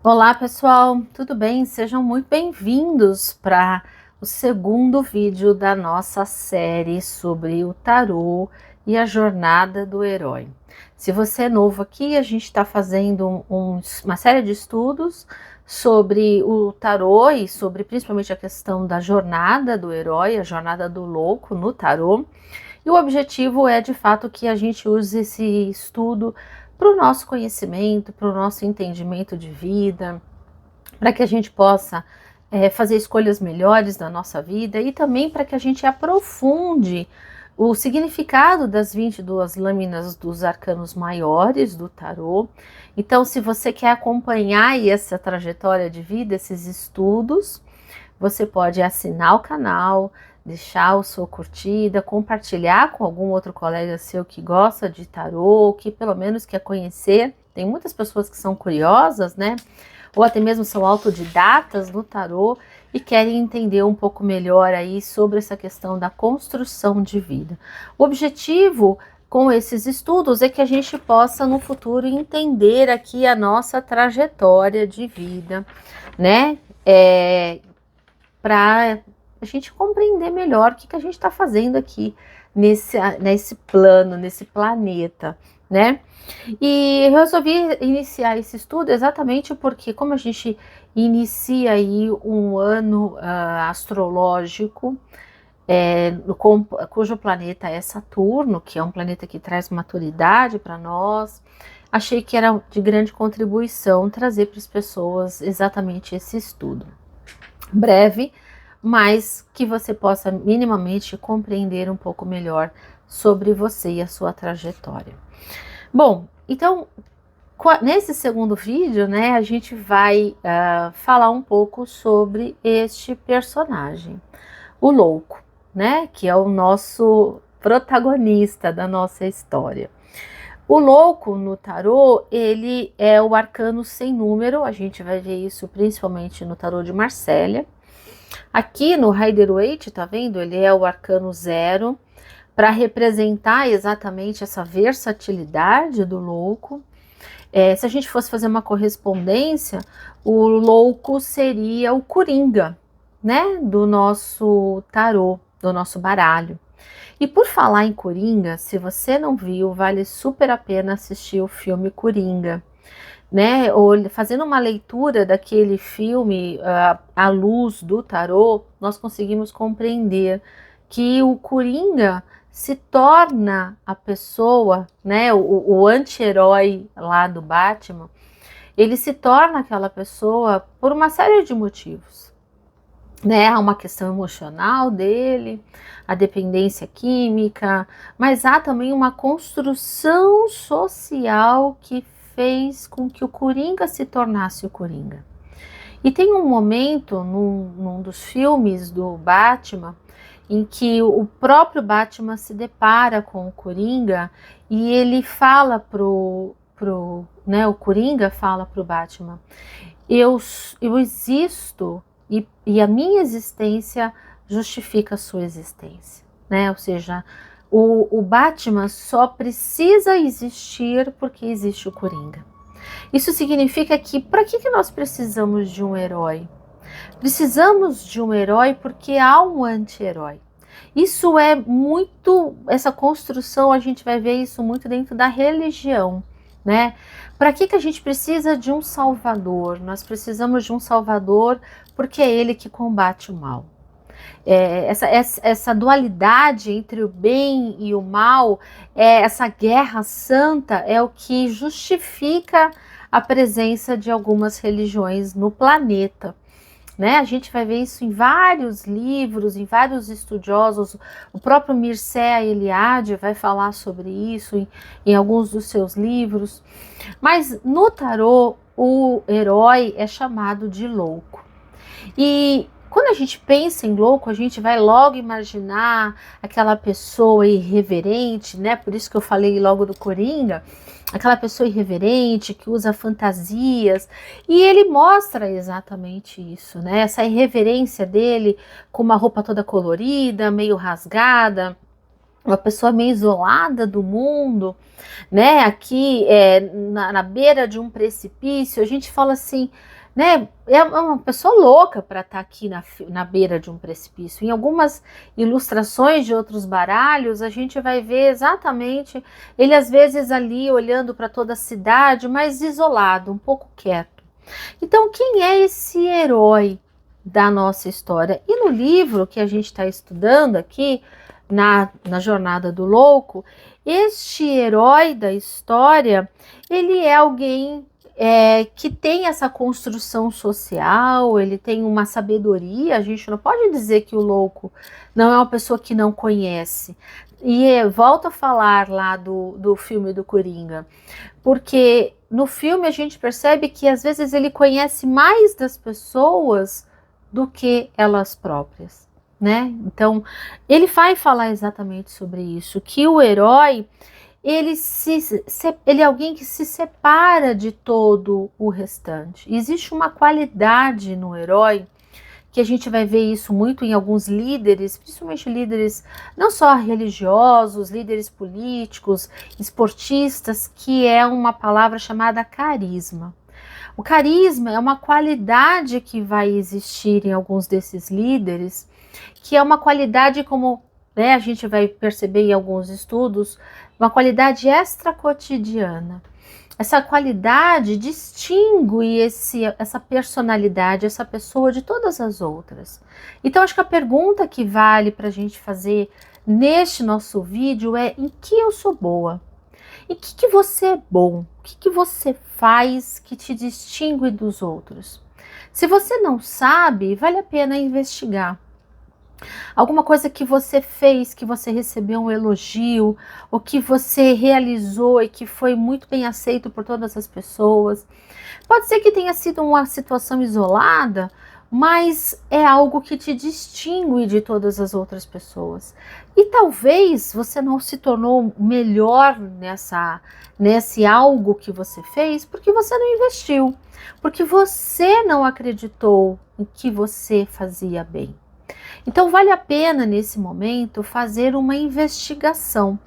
Olá pessoal, tudo bem? Sejam muito bem-vindos para o segundo vídeo da nossa série sobre o tarô e a jornada do herói. Se você é novo aqui, a gente está fazendo uma série de estudos sobre o tarô e sobre principalmente a questão da jornada do herói, a jornada do louco no tarô. E o objetivo é de fato que a gente use esse estudo para o nosso conhecimento, para o nosso entendimento de vida, para que a gente possa fazer escolhas melhores na nossa vida e também para que a gente aprofunde o significado das 22 lâminas dos arcanos maiores do tarô. Então, se você quer acompanhar essa trajetória de vida, esses estudos, você pode assinar o canal, deixar a sua curtida, compartilhar com algum outro colega seu que gosta de tarô, que pelo menos quer conhecer. Tem muitas pessoas que são curiosas, né? Ou até mesmo são autodidatas no tarô e querem entender um pouco melhor aí sobre essa questão da construção de vida. O objetivo com esses estudos é que a gente possa no futuro entender aqui a nossa trajetória de vida, né? Para a gente compreender melhor o que a gente está fazendo aqui nesse plano, nesse planeta, né? E eu resolvi iniciar esse estudo exatamente porque, como a gente inicia aí um ano astrológico, cujo planeta é Saturno, que é um planeta que traz maturidade para nós, achei que era de grande contribuição trazer para as pessoas exatamente esse estudo. Breve, mas que você possa minimamente compreender um pouco melhor sobre você e a sua trajetória. Bom, então, nesse segundo vídeo, né, a gente vai falar um pouco sobre este personagem, o louco, né, que é o nosso protagonista da nossa história. O louco no tarô, ele é o arcano sem número, a gente vai ver isso principalmente no tarô de Marsella. Aqui no Rider-Waite, tá vendo? Ele é o arcano 0, para representar exatamente essa versatilidade do louco. Se a gente fosse fazer uma correspondência, o louco seria o coringa, né? Do nosso tarô, do nosso baralho. E por falar em Coringa, se você não viu, vale super a pena assistir o filme Coringa, né? Ou fazendo uma leitura daquele filme à luz do tarô, nós conseguimos compreender que o Coringa se torna a pessoa, né? O anti-herói lá do Batman, ele se torna aquela pessoa por uma série de motivos, né? Há uma questão emocional dele, a dependência química, mas há também uma construção social que fez com que o Coringa se tornasse o Coringa. E tem um momento num dos filmes do Batman em que o próprio Batman se depara com o Coringa e ele fala né, o Coringa fala pro Batman: eu existo e a minha existência justifica a sua existência, né? Ou seja, o Batman só precisa existir porque existe o Coringa. Isso significa que para que nós precisamos de um herói? Precisamos de um herói porque há um anti-herói. Isso é muito, essa construção, a gente vai ver isso muito dentro da religião, né? Para que a gente precisa de um salvador? Nós precisamos de um salvador porque é ele que combate o mal. Essa dualidade entre o bem e o mal, essa guerra santa é o que justifica a presença de algumas religiões no planeta, né? A gente vai ver isso em vários livros, em vários estudiosos. O próprio Mircea Eliade vai falar sobre isso em alguns dos seus livros. Mas no tarô, o herói é chamado de louco. E quando a gente pensa em louco, a gente vai logo imaginar aquela pessoa irreverente, né? Por isso que eu falei logo do Coringa, aquela pessoa irreverente que usa fantasias, e ele mostra exatamente isso, né? Essa irreverência dele com uma roupa toda colorida, meio rasgada, uma pessoa meio isolada do mundo, né? Aqui na beira de um precipício, a gente fala assim, né? É uma pessoa louca para estar aqui na beira de um precipício. Em algumas ilustrações de outros baralhos, a gente vai ver exatamente ele às vezes ali olhando para toda a cidade, mas isolado, um pouco quieto. Então, quem é esse herói da nossa história? E no livro que a gente está estudando aqui, na Jornada do Louco, este herói da história, ele é alguém que tem essa construção social, ele tem uma sabedoria. A gente não pode dizer que o louco não é uma pessoa que não conhece. E volto a falar lá do filme do Coringa, porque no filme a gente percebe que às vezes ele conhece mais das pessoas do que elas próprias, né? Então, ele vai falar exatamente sobre isso, que o herói, ele é alguém que se separa de todo o restante. Existe uma qualidade no herói, que a gente vai ver isso muito em alguns líderes, principalmente líderes não só religiosos, líderes políticos, esportistas, que é uma palavra chamada carisma. O carisma é uma qualidade que vai existir em alguns desses líderes, que é uma qualidade como, né, a gente vai perceber em alguns estudos, uma qualidade extra cotidiana. Essa qualidade distingue essa personalidade, essa pessoa de todas as outras. Então, acho que a pergunta que vale para a gente fazer neste nosso vídeo é: em que eu sou boa? Em que você é bom? O que você faz que te distingue dos outros? Se você não sabe, vale a pena investigar. Alguma coisa que você fez, que você recebeu um elogio, ou que você realizou e que foi muito bem aceito por todas as pessoas. Pode ser que tenha sido uma situação isolada, mas é algo que te distingue de todas as outras pessoas. E talvez você não se tornou melhor nesse algo que você fez porque você não investiu, porque você não acreditou em que você fazia bem. Então vale a pena nesse momento fazer uma investigação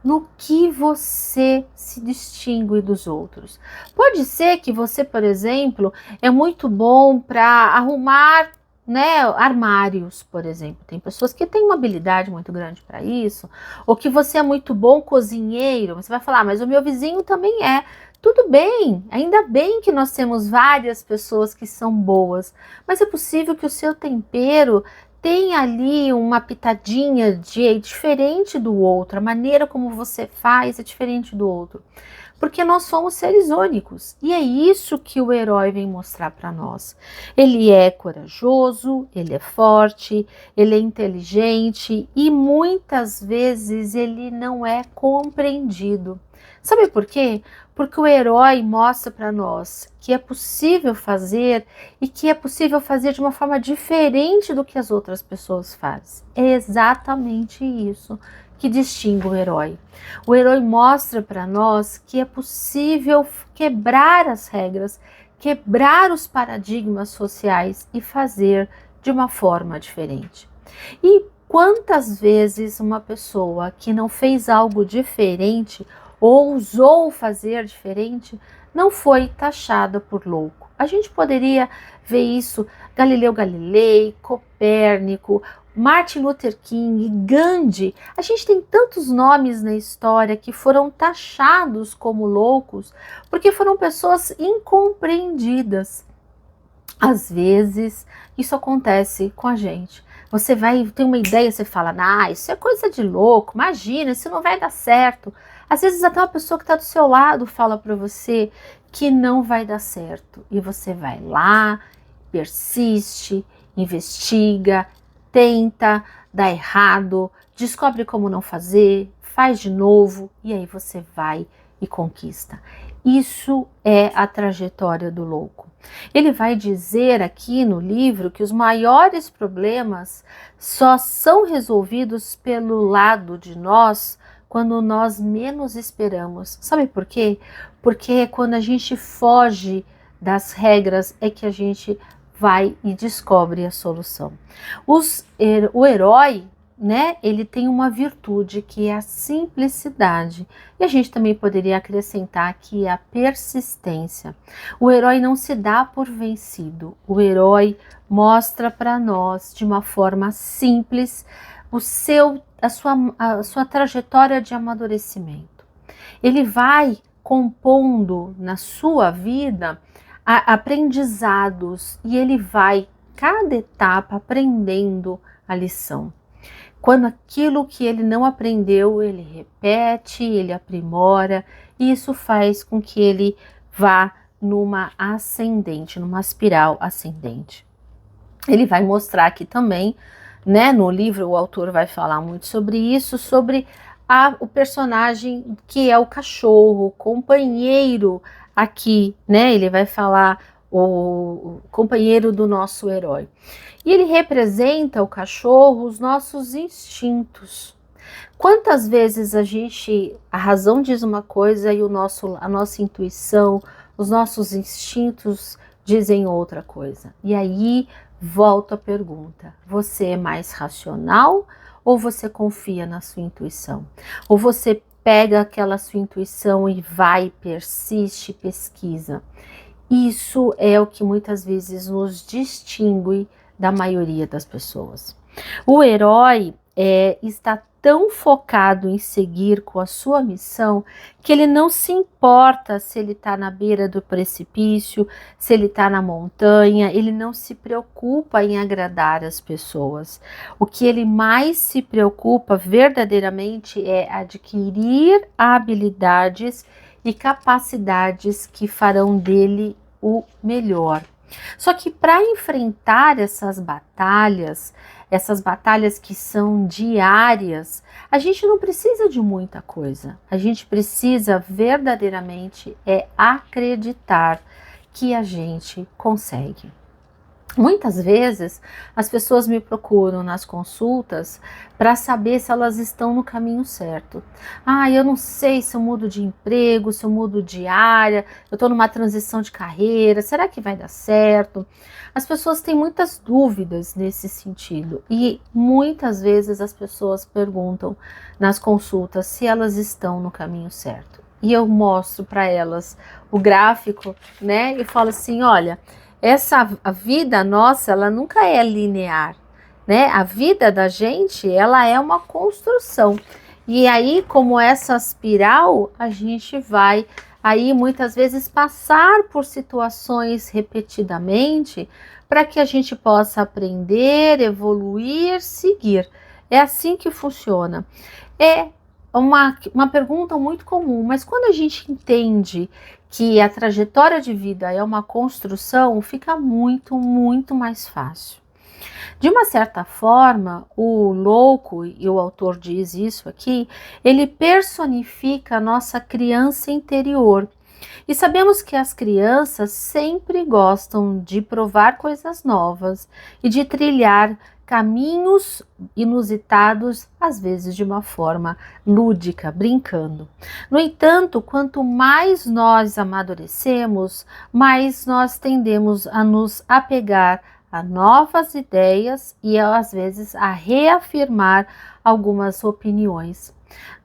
no que você se distingue dos outros. Pode ser que você, por exemplo, é muito bom para arrumar, né, armários, por exemplo. Tem pessoas que têm uma habilidade muito grande para isso, ou que você é muito bom cozinheiro. Você vai falar, mas o meu vizinho também é. Tudo bem, ainda bem que nós temos várias pessoas que são boas, mas é possível que o seu tempero tem ali uma pitadinha diferente do outro, a maneira como você faz é diferente do outro, porque nós somos seres únicos, e é isso que o herói vem mostrar para nós. Ele é corajoso, ele é forte, ele é inteligente, e muitas vezes ele não é compreendido. Sabe por quê? Porque o herói mostra para nós que é possível fazer, e que é possível fazer de uma forma diferente do que as outras pessoas fazem. É exatamente isso que distingue o herói. O herói mostra para nós que é possível quebrar as regras, quebrar os paradigmas sociais e fazer de uma forma diferente. E quantas vezes uma pessoa que não fez algo diferente, ousou fazer diferente, não foi taxada por louco? A gente poderia ver isso Galileu Galilei, Copérnico, Martin Luther King, Gandhi. A gente tem tantos nomes na história que foram taxados como loucos porque foram pessoas incompreendidas. Às vezes isso acontece com a gente. Você vai ter uma ideia, você fala, isso é coisa de louco, imagina, isso não vai dar certo. Às vezes até uma pessoa que está do seu lado fala para você que não vai dar certo. E você vai lá, persiste, investiga, tenta, dá errado, descobre como não fazer, faz de novo e aí você vai e conquista. Isso é a trajetória do louco. Ele vai dizer aqui no livro que os maiores problemas só são resolvidos pelo lado de nós quando nós menos esperamos. Sabe por quê? Porque quando a gente foge das regras é que a gente vai e descobre a solução. O herói, né, ele tem uma virtude que é a simplicidade. E a gente também poderia acrescentar que a persistência. O herói não se dá por vencido. O herói mostra para nós de uma forma simples a sua trajetória de amadurecimento. Ele vai compondo na sua vida aprendizados e ele vai, cada etapa, aprendendo a lição. Quando aquilo que ele não aprendeu, ele repete, ele aprimora, e isso faz com que ele vá numa ascendente, numa espiral ascendente. Ele vai mostrar aqui também, né, no livro o autor vai falar muito sobre isso, sobre o personagem que é o cachorro, o companheiro aqui, né, ele vai falar o companheiro do nosso herói. E ele representa, o cachorro, os nossos instintos. Quantas vezes a razão diz uma coisa e a nossa intuição, os nossos instintos dizem outra coisa. E aí volto à pergunta: você é mais racional ou você confia na sua intuição? Ou você pega aquela sua intuição e vai, persiste, pesquisa? Isso é o que muitas vezes nos distingue da maioria das pessoas. O herói está tão focado em seguir com a sua missão que ele não se importa se ele está na beira do precipício, se ele está na montanha, ele não se preocupa em agradar as pessoas. O que ele mais se preocupa verdadeiramente é adquirir habilidades e capacidades que farão dele o melhor. Só que para enfrentar essas batalhas que são diárias, a gente não precisa de muita coisa. A gente precisa verdadeiramente acreditar que a gente consegue. Muitas vezes as pessoas me procuram nas consultas para saber se elas estão no caminho certo. Eu não sei se eu mudo de emprego, se eu mudo de área, eu estou numa transição de carreira, será que vai dar certo? As pessoas têm muitas dúvidas nesse sentido e muitas vezes as pessoas perguntam nas consultas se elas estão no caminho certo. E eu mostro para elas o gráfico, né? E falo assim, olha, a vida nossa, ela nunca é linear, né? A vida da gente, ela é uma construção. E aí, como essa espiral, a gente vai aí muitas vezes passar por situações repetidamente para que a gente possa aprender, evoluir, seguir. É assim que funciona. É uma pergunta muito comum, mas quando a gente entende que a trajetória de vida é uma construção, fica muito, muito mais fácil. De uma certa forma, o louco, e o autor diz isso aqui, ele personifica a nossa criança interior. E sabemos que as crianças sempre gostam de provar coisas novas e de trilhar caminhos inusitados, às vezes de uma forma lúdica, brincando. No entanto, quanto mais nós amadurecemos, mais nós tendemos a nos apegar a novas ideias e às vezes a reafirmar algumas opiniões.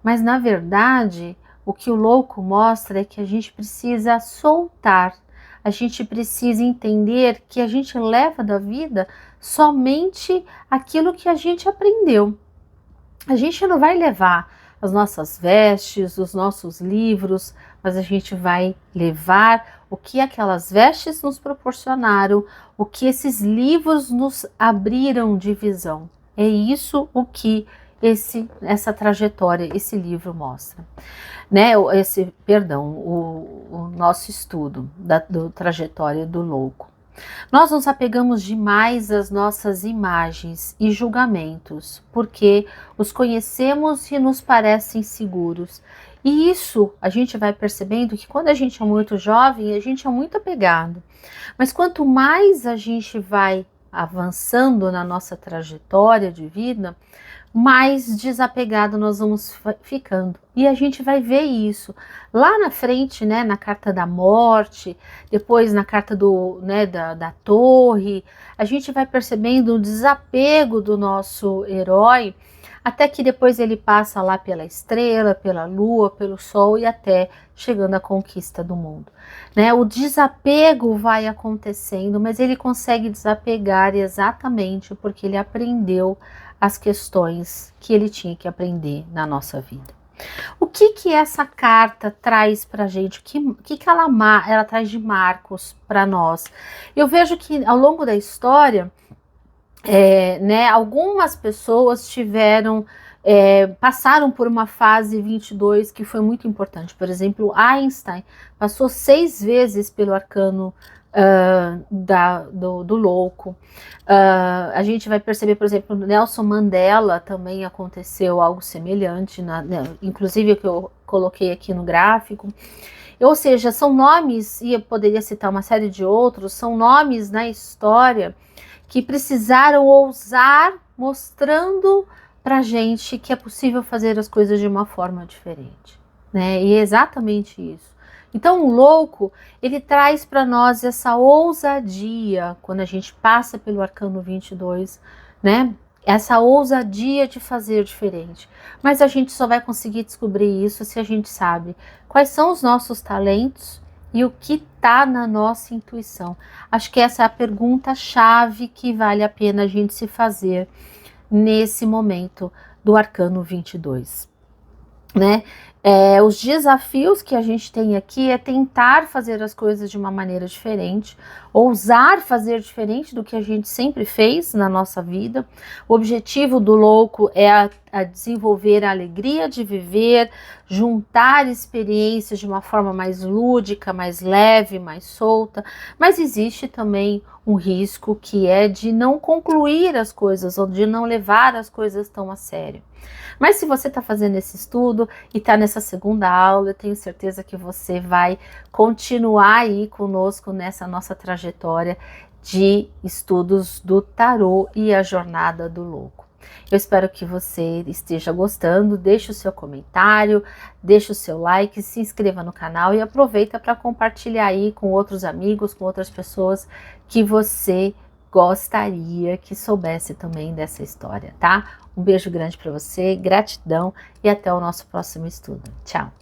Mas na verdade, o que o louco mostra é que a gente precisa soltar, a gente precisa entender que a gente leva da vida somente aquilo que a gente aprendeu. A gente não vai levar as nossas vestes, os nossos livros, mas a gente vai levar o que aquelas vestes nos proporcionaram, o que esses livros nos abriram de visão. É isso o que essa trajetória, esse livro mostra. Né? O nosso estudo do trajetória do louco. Nós nos apegamos demais às nossas imagens e julgamentos, porque os conhecemos e nos parecem seguros. E isso a gente vai percebendo que quando a gente é muito jovem, a gente é muito apegado. Mas quanto mais a gente vai avançando na nossa trajetória de vida, mais desapegado nós vamos ficando. E a gente vai ver isso lá na frente, né, na carta da morte, depois na carta da torre, a gente vai percebendo o desapego do nosso herói até que depois ele passa lá pela estrela, pela lua, pelo sol e até chegando à conquista do mundo, né? O desapego vai acontecendo, mas ele consegue desapegar exatamente porque ele aprendeu as questões que ele tinha que aprender na nossa vida. O que que essa carta traz para a gente? O que ela traz de marcos para nós? Eu vejo que ao longo da história, né, algumas pessoas passaram por uma fase 22 que foi muito importante. Por exemplo, Einstein passou 6 vezes pelo arcano do louco. A gente vai perceber, por exemplo, Nelson Mandela também aconteceu algo semelhante, inclusive o que eu coloquei aqui no gráfico. Ou seja, são nomes, e eu poderia citar uma série de outros, são nomes na história que precisaram ousar, mostrando pra gente que é possível fazer as coisas de uma forma diferente, né? E é exatamente isso. Então, o louco, ele traz para nós essa ousadia, quando a gente passa pelo arcano 22, né? Essa ousadia de fazer diferente. Mas a gente só vai conseguir descobrir isso se a gente sabe quais são os nossos talentos e o que está na nossa intuição. Acho que essa é a pergunta-chave que vale a pena a gente se fazer nesse momento do arcano 22, né? Os desafios que a gente tem aqui é tentar fazer as coisas de uma maneira diferente, ousar fazer diferente do que a gente sempre fez na nossa vida. O objetivo do louco é a desenvolver a alegria de viver, juntar experiências de uma forma mais lúdica, mais leve, mais solta, mas existe também um risco que é de não concluir as coisas ou de não levar as coisas tão a sério. Mas se você está fazendo esse estudo e está nessa segunda aula, eu tenho certeza que você vai continuar aí conosco nessa nossa trajetória de estudos do tarô e a jornada do louco. Eu espero que você esteja gostando, deixe o seu comentário, deixe o seu like, se inscreva no canal e aproveita para compartilhar aí com outros amigos, com outras pessoas que você gostaria que soubesse também dessa história, tá? Um beijo grande para você, gratidão e até o nosso próximo estudo. Tchau!